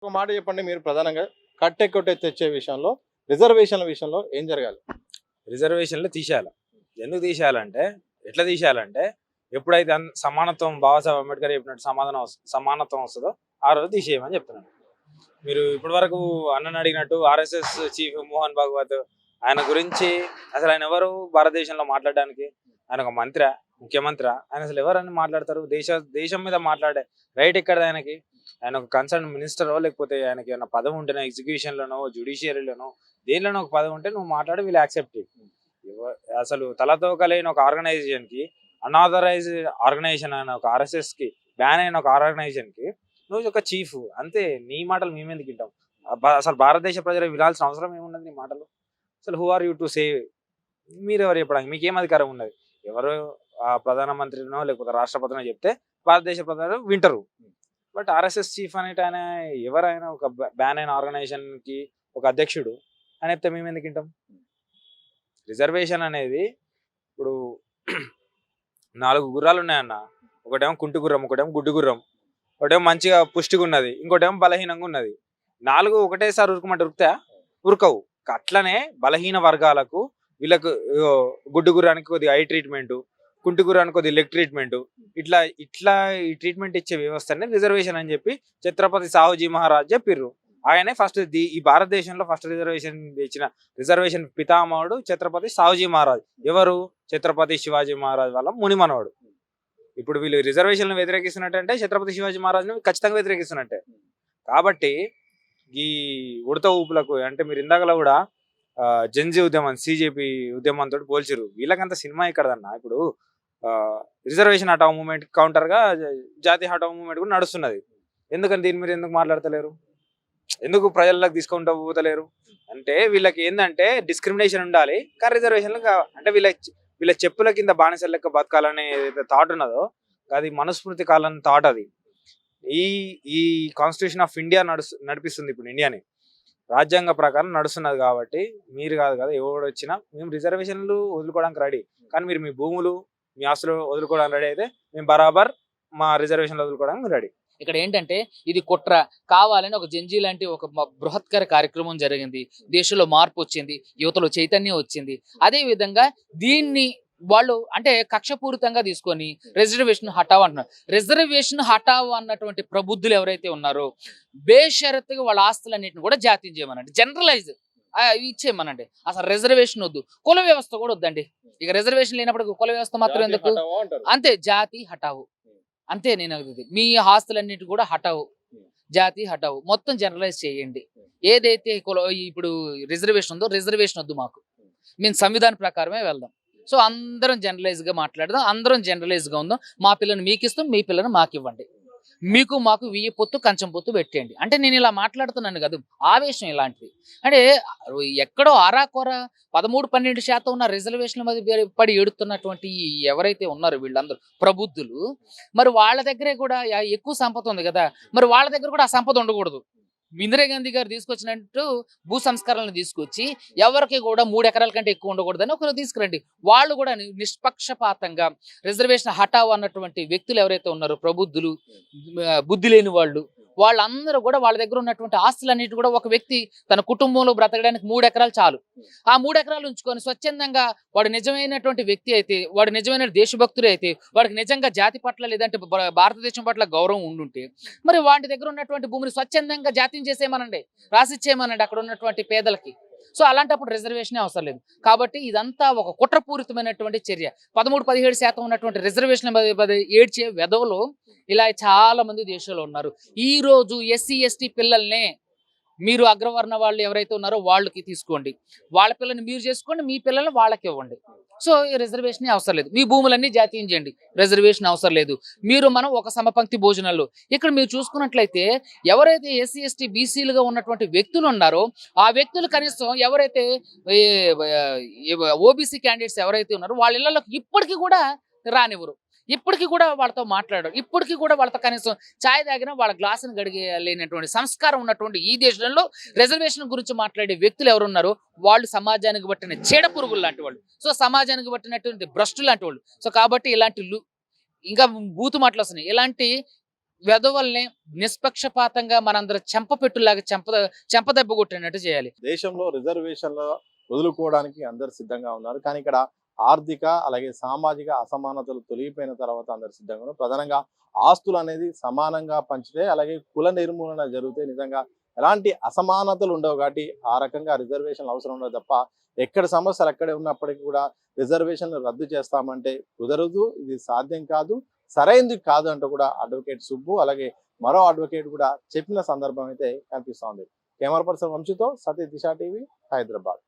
ఒక మాట చెప్పండి, మీరు ప్రధానంగా కట్టెక్కొట్టే తెచ్చే విషయంలో, రిజర్వేషన్ల విషయంలో ఏం జరగాలి? రిజర్వేషన్లు తీసేయాలి. ఎందుకు తీసేయాలంటే, ఎట్లా తీసేయాలంటే, ఎప్పుడైతే సమానత్వం బాబాసాహెబ్ అంబేద్కర్ చెప్పినట్టు సమానత్వం వస్తుందో ఆ రోజు తీసేయమని చెప్తున్నాను. మీరు ఇప్పటి వరకు అన్నని అడిగినట్టు ఆర్ఎస్ఎస్ చీఫ్ మోహన్ భాగవత్ ఆయన గురించి అసలు ఆయన ఎవరు భారతదేశంలో మాట్లాడడానికి? ఆయన ఒక మంత్రి, ముఖ్యమంత్రి. ఆయన అసలు ఎవరని మాట్లాడతారు? దేశం మీద మాట్లాడే రైట్ ఎక్కడ ఆయనకి? ఆయన ఒక కన్సర్న్ మినిస్టరో లేకపోతే ఆయనకి ఏమైనా పదవి ఉంటేనో ఎగ్జిక్యూషన్లోనో జుడిషియరీలోనో దేనిలోనో ఒక పదవి ఉంటే నువ్వు మాట్లాడి వీళ్ళు యాక్సెప్ట్. అసలు తలతోక లేని ఒక ఆర్గనైజేషన్ కి, అన్ఆథరైజ్ ఆర్గనైజేషన్ అయిన ఒక ఆర్ఎస్ఎస్ కి, బ్యాన్ అయిన ఒక ఆర్గనైజేషన్ కి నువ్వు ఒక చీఫ్ అంతే. నీ మాటలు మేమెందుకు వింటాం? అసలు భారతదేశ ప్రజలు వినాల్సిన అవసరం ఏమున్నది నీ మాటలు? అసలు who are you to save? మీరు ఎవరు చెప్పడానికి? మీకేం అధికారం ఉన్నది? ఎవరు ప్రధానమంత్రినో లేకపోతే రాష్ట్రపతినో చెప్తే భారతదేశ ప్రజలు వింటారు. బట్ ఆర్ఎస్ఎస్ చీఫ్ అనేట ఆయన ఎవరైనా ఒక బ్యాన్ అయిన ఆర్గనైజేషన్ కి ఒక అధ్యక్షుడు అని చెప్తే మేము ఎందుకు వింటాం? రిజర్వేషన్ అనేది ఇప్పుడు 4 గుర్రాలు ఉన్నాయన్న. ఒకటేమో కుంటి గుర్రం, ఒకటేమో గుడ్డు గుర్రం, ఒకటేమో మంచిగా పుష్టిగా ఉన్నది, ఇంకోటేమో బలహీనంగా ఉన్నది. 4 ఒకటేసారి ఉరుకుమంటే ఉరుకుతాయా? ఉరకవు. అట్లనే బలహీన వర్గాలకు వీళ్ళకు గుడ్డు గుర్రానికి కొద్దిగా ఐ ట్రీట్మెంట్, కుంటి గుర్రానికి కొద్దిగా లెగ్ ట్రీట్మెంట్, ఇట్లా ఇట్లా ఈ ట్రీట్మెంట్ ఇచ్చే వ్యవస్థనే రిజర్వేషన్ అని చెప్పి ఛత్రపతి సాహుజీ మహారాజ్ చెప్పిర్రు. ఆయనే ఫస్ట్ ఈ భారతదేశంలో ఫస్ట్ రిజర్వేషన్ ఇచ్చిన రిజర్వేషన్ పితామహుడు ఛత్రపతి సాహుజీ మహారాజ్. ఎవరు? ఛత్రపతి శివాజీ మహారాజ్ వాళ్ళ మునిమనవాడు. ఇప్పుడు వీళ్ళు రిజర్వేషన్లు వ్యతిరేకిస్తున్నట్టే ఛత్రపతి శివాజీ మహారాజ్ని ఖచ్చితంగా వ్యతిరేకిస్తున్నట్టే. కాబట్టి ఈ ఉడత ఊపులకు అంటే మీరు ఇందాకలా కూడా జంజీ ఉద్యమం, సిజేపీ ఉద్యమంతో పోల్చిరు. వీళ్ళకంత సినిమా ఎక్కడదన్నా? ఇప్పుడు రిజర్వేషన్ హటావ్ మూవ్మెంట్ కౌంటర్ గా జాతీయ హటావ్ మూవ్మెంట్ కూడా నడుస్తున్నది. ఎందుకని దీని మీరు ఎందుకు మాట్లాడతలేరు? ఎందుకు ప్రజలకు తీసుకుంటూ పోతలేరు? అంటే వీళ్ళకి ఏంటంటే డిస్క్రిమినేషన్ ఉండాలి, కానీ రిజర్వేషన్లు అంటే వీళ్ళ చెప్పుల కింద బానిసల లెక్క బతకాలనే థాట్ ఉన్నదో అది మనస్మృతి కాలం థాట్. అది ఈ కాన్స్టిట్యూషన్ ఆఫ్ ఇండియా నడిపిస్తుంది ఇప్పుడు ఇండియాని. రాజ్యాంగ ప్రకారం నడుస్తున్నది. కాబట్టి మీరు కాదు కదా ఎవరు వచ్చినా మేము రిజర్వేషన్లు వదులుకోవడానికి రెడీ. కానీ మీరు మీ భూములు, మీ ఆస్తులు వదులుకోవడానికి రెడీ అయితే మేము బరాబర్ మా రిజర్వేషన్లు వదులుకోవడానికి రెడీ. ఇక్కడ ఏంటంటే ఇది కుట్ర కావాలని ఒక జంజీ లాంటి ఒక బృహత్కర కార్యక్రమం జరిగింది. దేశంలో మార్పు వచ్చింది, యువతలో చైతన్యం వచ్చింది. అదే విధంగా దీన్ని వాళ్ళు అంటే కక్షపూరితంగా తీసుకొని రిజర్వేషన్ హటావ్ అంటున్నారు. రిజర్వేషన్ హటావ్ అన్నటువంటి ప్రబుద్ధులు ఎవరైతే ఉన్నారో బేషరత్తుగా వాళ్ళ ఆస్తులన్నింటిని కూడా జాతీయం చేయమనండి, జనరలైజ్ ఇచ్చేయమనండి. అసలు రిజర్వేషన్ వద్దు, కుల వ్యవస్థ కూడా వద్దండి. ఇక రిజర్వేషన్ లేనప్పుడు కుల వ్యవస్థ మాత్రం ఎందుకు? అంతే, జాతి హటావు అంతే. నేను మీ ఆస్తులన్నిటి కూడా హటావు, జాతి హటావు, మొత్తం జనరలైజ్ చేయండి. ఏదైతే ఇప్పుడు రిజర్వేషన్ ఉందో రిజర్వేషన్ వద్దు మాకు, మేము సంవిధానం ప్రకారమే వెళ్దాం. సో అందరం జనరలైజ్ గా మాట్లాడదాం, అందరం జనరలైజ్ గా ఉందాం. మా పిల్లని మీకు ఇస్తాం, మీ పిల్లని మాకు ఇవ్వండి, మీకు మాకు 1000 పొత్తు కంచం పొత్తు పెట్టేయండి. అంటే నేను ఇలా మాట్లాడుతున్నాను కదా, ఆవేశం ఇలాంటిది. అంటే ఎక్కడో ఆరాకొర 13-12% ఉన్న రిజర్వేషన్ల మీద పడి ఏడుతున్నటువంటి ఎవరైతే ఉన్నారో వీళ్ళందరూ ప్రబుద్ధులు, మరి వాళ్ళ దగ్గరే కూడా ఎక్కువ సంపద ఉంది కదా, మరి వాళ్ళ దగ్గర కూడా ఆ సంపద ఉండకూడదు. ఇందిరాగాంధీ గారు తీసుకొచ్చినట్టు భూ సంస్కరణలు తీసుకొచ్చి ఎవరికి కూడా 3 ఎకరాల కంటే ఎక్కువ ఉండకూడదని ఒకరు తీసుకురండి. వాళ్ళు కూడా నిష్పక్షపాతంగా రిజర్వేషన్ హటావ్ అన్నటువంటి వ్యక్తులు ఎవరైతే ఉన్నారో ప్రబుద్ధులు, బుద్ధి లేని వాళ్ళందరూ కూడా వాళ్ళ దగ్గర ఉన్నటువంటి ఆస్తులన్నిటి కూడా ఒక వ్యక్తి తన కుటుంబంలో బ్రతకడానికి 3 ఎకరాలు చాలు. ఆ 3 ఎకరాలు ఉంచుకొని స్వచ్ఛందంగా వాడు నిజమైనటువంటి వ్యక్తి అయితే, వాడు నిజమైన దేశభక్తుడు అయితే, వాడికి నిజంగా జాతి పట్ల లేదంటే భారతదేశం పట్ల గౌరవం ఉండుంటే మరి వాటి దగ్గర ఉన్నటువంటి భూమిని స్వచ్ఛందంగా జాతీయం చేసేయమనండి, రాసిచ్చేయమనండి అక్కడ ఉన్నటువంటి పేదలకి. సో అలాంటప్పుడు రిజర్వేషనే అవసరం లేదు. కాబట్టి ఇదంతా ఒక కుట్రపూరితమైనటువంటి చర్య. 13-17% ఉన్నటువంటి రిజర్వేషన్ ఏడ్చే వెధవలు ఇలా చాలా మంది దేశంలో ఉన్నారు. ఈ రోజు ఎస్సీ ఎస్టీ పిల్లల్నే మీరు అగ్రవర్ణ వాళ్ళు ఎవరైతే ఉన్నారో వాళ్ళకి తీసుకోండి, వాళ్ళ పిల్లల్ని మీరు చేసుకోండి, మీ పిల్లల్ని వాళ్ళకి ఇవ్వండి. సో ఈ రిజర్వేషన్ అవసరం లేదు. మీ భూములన్నీ జాతీయం చేయండి, రిజర్వేషన్ అవసరం లేదు. మనం ఒక సమపంక్తి భోజనాల్లో ఇక్కడ మీరు చూసుకున్నట్లయితే ఎవరైతే ఎస్సీ ఎస్టీ బీసీలుగా ఉన్నటువంటి వ్యక్తులు ఉన్నారో ఆ వ్యక్తులు కనీసం ఎవరైతే ఓబీసీ క్యాండిడేట్స్ ఎవరైతే ఉన్నారో వాళ్ళ ఇళ్లలోకి ఇప్పటికీ కూడా రానివ్వరు, ఇప్పటికీ కూడా వాళ్ళతో మాట్లాడరు, ఇప్పటికీ కూడా వాళ్ళతో కనీసం ఛాయ్ తాగినా వాళ్ళ గ్లాసును గడిగలేనటువంటి సంస్కారం ఉన్నటువంటి ఈ దేశంలో రిజర్వేషన్ గురించి మాట్లాడే వ్యక్తులు ఎవరున్నారో వాళ్ళు సమాజానికి పట్టిన చీడ పురుగులు లాంటి వాళ్ళు. సో సమాజానికి పట్టినటువంటి భ్రష్టు లాంటి వాళ్ళు. సో కాబట్టి ఇలాంటి ఇంకా బూతు మాటలు వస్తున్నాయి. ఇలాంటి వెధవల్ని నిష్పక్షపాతంగా మనందరం చెంపపెట్టులాగా చెంపదెబ్బ కొట్టినట్టు చేయాలి. దేశంలో రిజర్వేషన్ల వదులుకోవడానికి అందరు సిద్ధంగా ఉన్నారు. కానీ ఇక్కడ ఆర్థిక అలాగే సామాజిక అసమానతలు తొలగిపోయిన తర్వాత అందరు సిద్ధంగా ఉన్నారు. ప్రధానంగా ఆస్తులు అనేది సమానంగా పంచితే అలాగే కుల నిర్మూలన జరిగితే నిజంగా ఎలాంటి అసమానతలు ఉండవు. కాబట్టి ఆ రకంగా రిజర్వేషన్లు అవసరం ఉండదు తప్ప ఎక్కడ సమస్యలు అక్కడే ఉన్నప్పటికీ కూడా రిజర్వేషన్లు రద్దు చేస్తామంటే కుదరదు, ఇది సాధ్యం కాదు, సరైనది కాదు అంటూ కూడా అడ్వకేట్ సుబ్బు అలాగే మరో అడ్వకేట్ కూడా చెప్పిన సందర్భం అయితే కనిపిస్తోంది. కెమెరా పర్సన్ వంశీతో సతీష్, దిశ టీవీ, హైదరాబాద్.